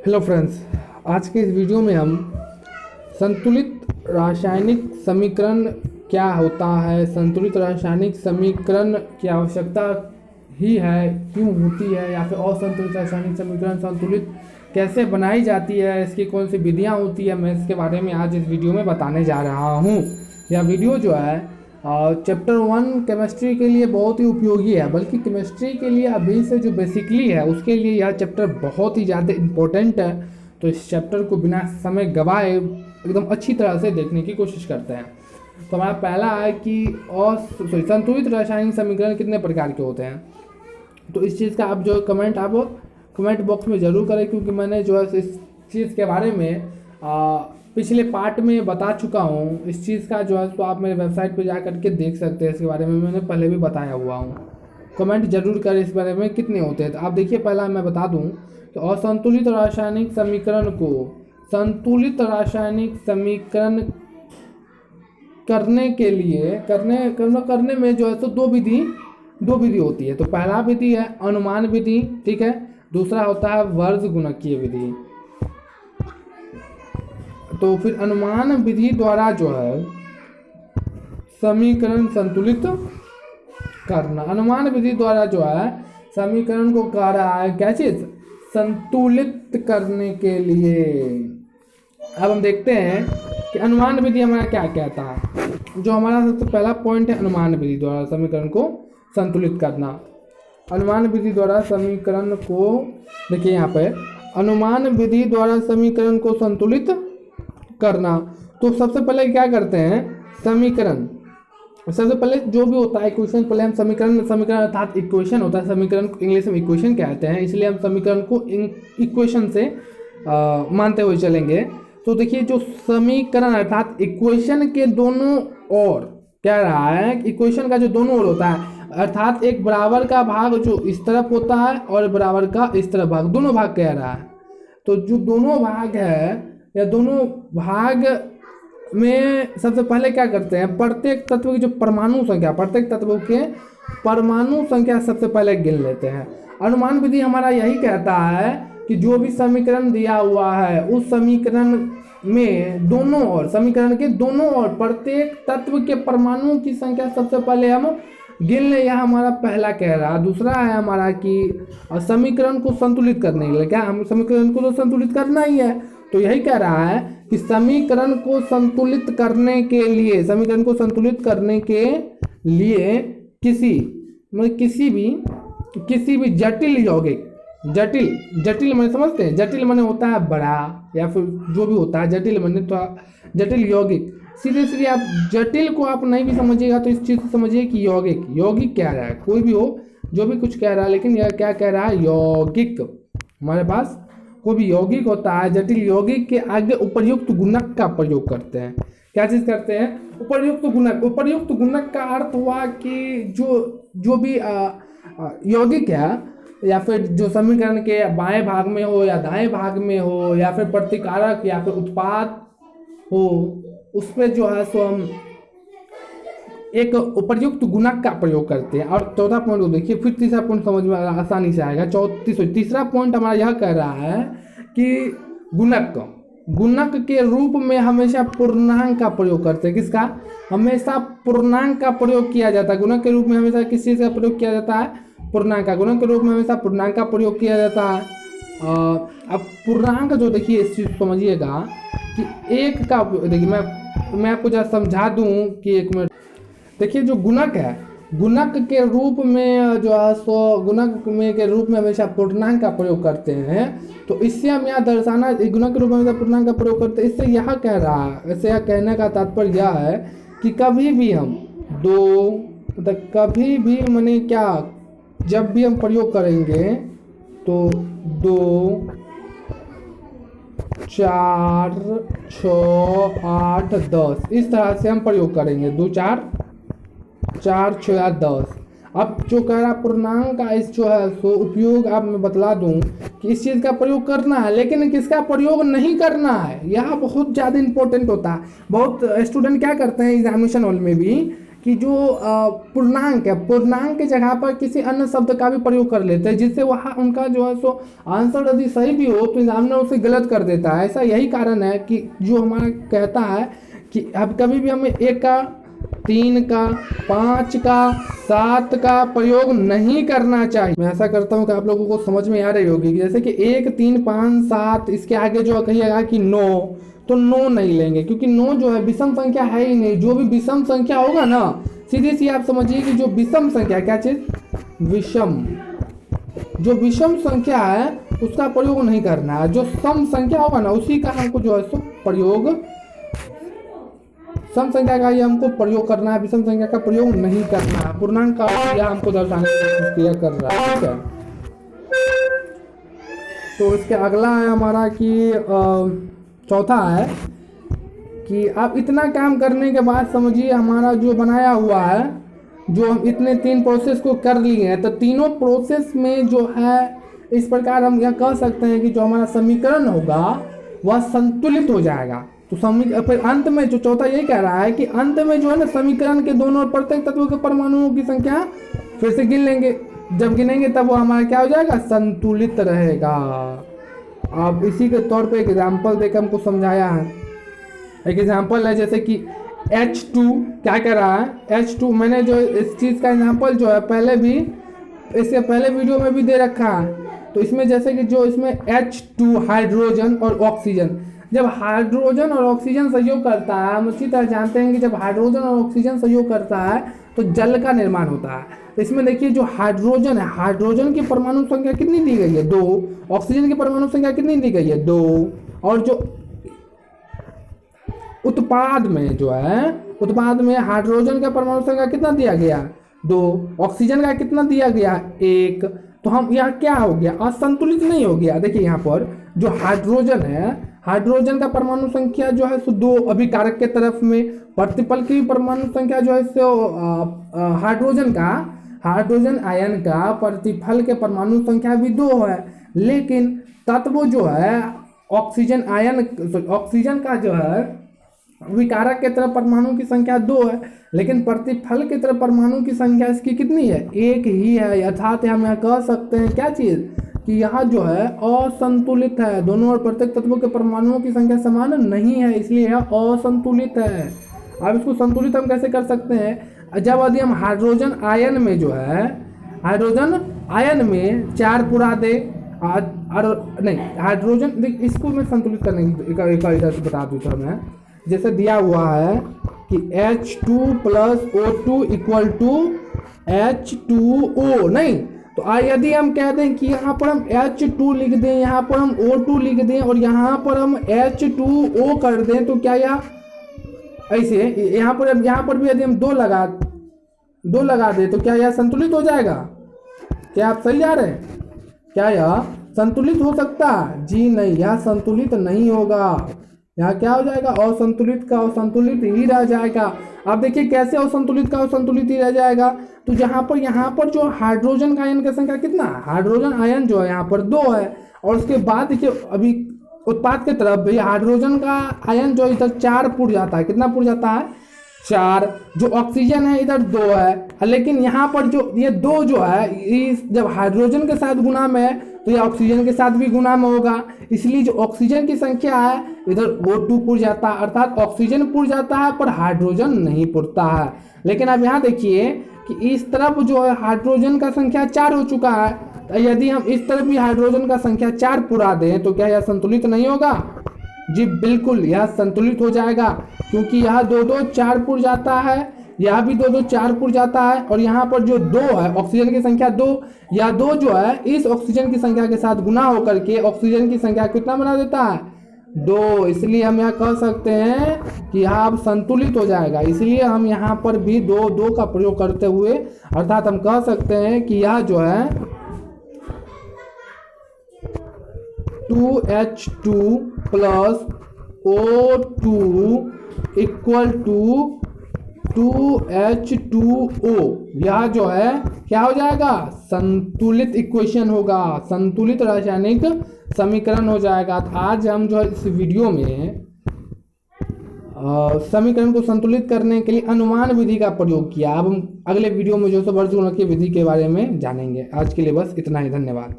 Hello friends, आज के इस वीडियो में हम संतुलित रासायनिक समीकरण क्या होता है, संतुलित रासायनिक समीकरण की आवश्यकता ही है, क्यों होती है, या फिर असंतुलित रासायनिक समीकरण संतुलित कैसे बनाई जाती है, इसकी कौन सी विधियाँ होती है, मैं इसके बारे में आज इस वीडियो में बताने जा रहा हूँ। यह वीडियो जो है चैप्टर 1 केमिस्ट्री के लिए बहुत ही उपयोगी है, बल्कि केमिस्ट्री के लिए अभी से जो बेसिकली है उसके लिए यह चैप्टर बहुत ही ज़्यादा इम्पोर्टेंट है। तो इस चैप्टर को बिना समय गवाए एकदम अच्छी तरह से देखने की कोशिश करते हैं। तो हमारा पहला है कि संतुलित रासायनिक समीकरण कितने प्रकार के होते हैं। तो इस चीज़ का आप जो कमेंट बॉक्स में ज़रूर करें, क्योंकि मैंने जो है इस चीज़ के बारे में पिछले पार्ट में बता चुका हूँ। इस चीज़ का जो है तो आप मेरे वेबसाइट पर जा करके देख सकते हैं, इसके बारे में मैंने पहले भी बताया हुआ हूँ। कमेंट जरूर करें इस बारे में कितने होते हैं। तो आप देखिए, पहला मैं बता दूँ कि असंतुलित रासायनिक समीकरण को संतुलित रासायनिक समीकरण करने के लिए करने में जो है तो दो विधि होती है। तो पहला विधि है अनुमान विधि, ठीक है। दूसरा होता है वर्ग गुणकीय विधि। तो फिर अनुमान विधि द्वारा जो है समीकरण संतुलित करना, अनुमान विधि द्वारा जो है समीकरण को कह रहा है क्या चीज, संतुलित करने के लिए। अब हम देखते हैं कि अनुमान विधि हमारा क्या कहता है। जो हमारा सबसे पहला पॉइंट है, अनुमान विधि द्वारा समीकरण को संतुलित करना। अनुमान विधि द्वारा समीकरण को देखिए, यहाँ पे अनुमान विधि द्वारा समीकरण को संतुलित करना। तो सबसे पहले क्या करते हैं, समीकरण सबसे पहले जो भी होता है इक्वेशन, पहले हम समीकरण अर्थात इक्वेशन होता है, समीकरण इंग्लिश में इक्वेशन कहते हैं, इसलिए हम समीकरण को इक्वेशन से मानते हुए चलेंगे। तो देखिए, जो समीकरण अर्थात इक्वेशन के दोनों ओर कह रहा है, इक्वेशन का जो दोनों ओर होता है, अर्थात एक बराबर का भाग जो इस तरफ होता है और बराबर का इस तरफ भाग, दोनों भाग कह रहा है। तो जो दोनों भाग है या दोनों भाग में सबसे पहले क्या करते हैं, प्रत्येक तत्व की जो परमाणु संख्या, प्रत्येक तत्व के परमाणु संख्या सबसे पहले गिन लेते हैं। अनुमान विधि हमारा यही कहता है कि जो भी समीकरण दिया हुआ है उस समीकरण में दोनों ओर, समीकरण के दोनों ओर प्रत्येक तत्व के परमाणु की संख्या सबसे पहले हम गिन ले, यह हमारा पहला कह रहा है। दूसरा है हमारा कि समीकरण को संतुलित करने के लिए, क्या हम समीकरण को तो संतुलित करना ही है, तो यही कह रहा है कि समीकरण को संतुलित करने के लिए, समीकरण को संतुलित करने के लिए किसी भी जटिल यौगिक, जटिल मैंने समझते हैं, जटिल मैंने होता है बड़ा, या फिर जो भी होता है जटिल मैंने तो जटिल यौगिक, सीधे आप जटिल को आप नहीं भी समझिएगा तो इस चीज को समझिए कि यौगिक क्या रहा है, कोई भी हो जो भी कुछ कह रहा है, लेकिन यह क्या कह रहा है, यौगिक। हमारे पास कोई भी यौगिक होता है, जटिल यौगिक के आगे उपर्युक्त गुणक का प्रयोग करते हैं। क्या चीज करते हैं, उपर्युक्त गुणक। उपर्युक्त गुणक का अर्थ हुआ कि जो भी यौगिक है, या फिर जो समीकरण के बाएं भाग में हो या दाएं भाग में हो, या फिर प्रतिकारक या फिर उत्पाद हो, उसमें जो है सो हम एक उपर्युक्त गुणक का प्रयोग करते हैं। और चौथा पॉइंट को देखिए, फिर तीसरा पॉइंट समझ में आसानी से आएगा। तीसरा पॉइंट हमारा यह कह रहा है कि गुणक के रूप में हमेशा पूर्णांक का प्रयोग करते हैं। किसका, हमेशा पूर्णांक का प्रयोग किया जाता है। गुणक के रूप में हमेशा किस चीज का प्रयोग किया जाता है, पूर्णांक का। गुणक के रूप में हमेशा पूर्णांक का प्रयोग किया जाता है। अब पूर्णांक जो, देखिए इस चीज समझिएगा कि एक का, देखिए मैं आपको जरा समझा दूं कि एक मिनट देखिए, जो गुणक है, गुणक के रूप में जो है सो गुणक में के रूप में हमेशा पूर्णांक का प्रयोग करते हैं। तो इससे हम यहाँ दर्शाना, गुणक के रूप में हमेशा पूर्णांक का प्रयोग करते हैं, इससे यह कह रहा है, इससे यह कहने का तात्पर्य यह है कि कभी भी हम कभी भी मैंने क्या, जब भी हम प्रयोग करेंगे तो 2, 4, 6, 8, 10 इस तरह से हम प्रयोग करेंगे। 2, 4, 6 या 10। अब जो कह रहा पूर्णांक का इस जो है सो उपयोग, आप मैं बतला दूं कि इस चीज़ का प्रयोग करना है, लेकिन किसका प्रयोग नहीं करना है, यह बहुत ज़्यादा इंपॉर्टेंट होता है। बहुत स्टूडेंट क्या करते हैं एग्जामिनेशन हॉल में भी कि जो पूर्णांक है, पूर्णांक की जगह पर किसी अन्य शब्द का भी प्रयोग कर लेते हैं, जिससे वह उनका जो है सो आंसर यदि सही भी हो तो एग्जामिनर उसे गलत कर देता है। ऐसा यही कारण है कि जो हमारा कहता है कि अब कभी भी हमें 1 का, 3 का, 5 का, 7 का प्रयोग नहीं करना चाहिए। मैं ऐसा करता हूँ कि आप लोगों को समझ में आ रही होगी कि जैसे कि 1, 3, 5, 7 इसके आगे जो कहिएगा कि 9, तो 9 नहीं लेंगे, क्योंकि 9 जो है विषम संख्या है ही नहीं। जो भी विषम संख्या होगा ना, सीधी सी आप समझिए कि जो विषम संख्या, क्या चीज विषम, जो विषम संख्या है उसका प्रयोग नहीं करना है। जो सम संख्या होगा ना उसी का हमको जो है सो प्रयोग, सम संख्या का ही हमको प्रयोग करना है, विषम संख्या का प्रयोग नहीं करना है। पूर्णांक का यह हमको दर्शाने की कोशिश किया कर रहा है, ठीक है। तो इसके अगला है हमारा कि चौथा है कि आप इतना काम करने के बाद समझिए हमारा जो बनाया हुआ है, जो हम इतने 3 प्रोसेस को कर लिए हैं, तो तीनों प्रोसेस में जो है इस प्रकार हम यह कह सकते हैं कि जो हमारा समीकरण होगा वह संतुलित हो जाएगा। तो फिर अंत में जो चौथा यही कह रहा है कि अंत में जो है ना समीकरण के दोनों और प्रत्येक तत्व के परमाणुओं की संख्या फिर से गिन लेंगे। जब गिनेंगे तब वो हमारा क्या हो जाएगा, संतुलित रहेगा। अब इसी के तौर पे एक एग्जाम्पल देकर हमको समझाया है। एक एग्जाम्पल है जैसे कि H2 क्या कह रहा है, H2 मैंने जो इस चीज़ का एग्जाम्पल जो है पहले भी, इससे पहले वीडियो में भी दे रखा है। तो इसमें जैसे कि जो इसमें H2 हाइड्रोजन और ऑक्सीजन, जब हाइड्रोजन और ऑक्सीजन सहयोग करता है, हम अच्छी तरह जानते हैं कि जब हाइड्रोजन और ऑक्सीजन सहयोग करता है तो जल का निर्माण होता है। तो इसमें देखिए जो हाइड्रोजन है, हाइड्रोजन की परमाणु संख्या कितनी दी गई है, 2। ऑक्सीजन की परमाणु संख्या कितनी दी गई है, 2। और जो उत्पाद में जो है, उत्पाद में हाइड्रोजन का परमाणु संख्या कितना दिया गया, 2। ऑक्सीजन का कितना दिया गया, 1। तो हम यहाँ क्या हो गया, असंतुलित नहीं हो गया। देखिए यहाँ पर जो हाइड्रोजन है, हाइड्रोजन का परमाणु संख्या जो है सो 2 अभिकारक के तरफ में, प्रतिपल की परमाणु संख्या जो है सो हाइड्रोजन का, हाइड्रोजन आयन का प्रतिफल के परमाणु संख्या भी 2 है। लेकिन तत्व जो है ऑक्सीजन आयन, ऑक्सीजन का जो है विकारक के तरफ परमाणु की संख्या 2 है, लेकिन प्रतिफल की तरफ परमाणु की संख्या इसकी कितनी है, 1 ही है। अर्थात हम यहाँ कह सकते हैं क्या चीज़ कि यहाँ जो है असंतुलित है। दोनों और प्रत्येक तत्वों के परमाणुओं की संख्या समान नहीं है, इसलिए यह असंतुलित है। अब इसको संतुलित हम कैसे कर सकते हैं, जब यदि हम हाइड्रोजन आयन में जो है, हाइड्रोजन आयन में 4 पुरा दे, और नहीं हाइड्रोजन, इसको मैं संतुलित करने की एक इधर से बता दूँ तो मैं, जैसे दिया हुआ है कि H2 + O2 = H2O, नहीं तो यदि हम कह दें कि यहाँ पर हम H2 लिख दें, यहाँ पर हम O2 लिख दें और यहाँ पर हम H2O कर दें, तो क्या यह ऐसे, यहाँ पर भी यदि हम 2 लगा दें तो क्या यह संतुलित हो जाएगा? क्या आप सही जा रहे हैं? क्या यह संतुलित हो सकता है? जी नहीं, यह संतुलित नहीं होगा। यहाँ क्या हो जाएगा, असंतुलित का असंतुलित ही रह जाएगा। आप देखिए कैसे असंतुलित का असंतुलित ही रह जाएगा। तो यहाँ पर जो हाइड्रोजन का आयन की संख्या कितना है, हाइड्रोजन आयन जो है यहाँ पर 2 है, और उसके बाद देखिए अभी उत्पाद की तरफ भी हाइड्रोजन का आयन जो इधर 4 पुर जाता है, कितना पुर जाता है, 4। जो ऑक्सीजन है इधर 2 है, लेकिन यहाँ पर जो ये 2 जो है, इस जब हाइड्रोजन के साथ गुना में है तो ये ऑक्सीजन के साथ भी गुना में होगा, इसलिए जो ऑक्सीजन की संख्या है इधर O2 पुर जाता है, अर्थात ऑक्सीजन पुर जाता है पर हाइड्रोजन नहीं पुरता है। लेकिन अब यहाँ देखिए कि इस तरफ जो है हाइड्रोजन का संख्या 4 हो चुका है, तो यदि हम इस तरफ भी हाइड्रोजन का संख्या 4 पुरा दें तो क्या यह संतुलित नहीं होगा? जी बिल्कुल, यह संतुलित हो जाएगा, क्योंकि यह 2 4 पुर जाता है, यह भी 2 4 पुर जाता है, और यहाँ पर जो 2 है ऑक्सीजन की संख्या 2, यह 2 जो है इस ऑक्सीजन की संख्या के साथ गुना होकर के ऑक्सीजन की संख्या कितना बना देता है, 2। इसलिए हम यह कह सकते हैं कि यह अब संतुलित हो जाएगा। इसलिए हम यहाँ पर भी 2 का प्रयोग करते हुए, अर्थात हम कह सकते हैं कि यह जो है 2H2 + O2 = 2H2O, यह जो है क्या हो जाएगा, संतुलित इक्वेशन होगा, संतुलित रासायनिक समीकरण हो जाएगा। तो आज हम जो है इस वीडियो में समीकरण को संतुलित करने के लिए अनुमान विधि का प्रयोग किया। अब हम अगले वीडियो में जो है वर्गमूल की विधि के बारे में जानेंगे। आज के लिए बस इतना ही, धन्यवाद।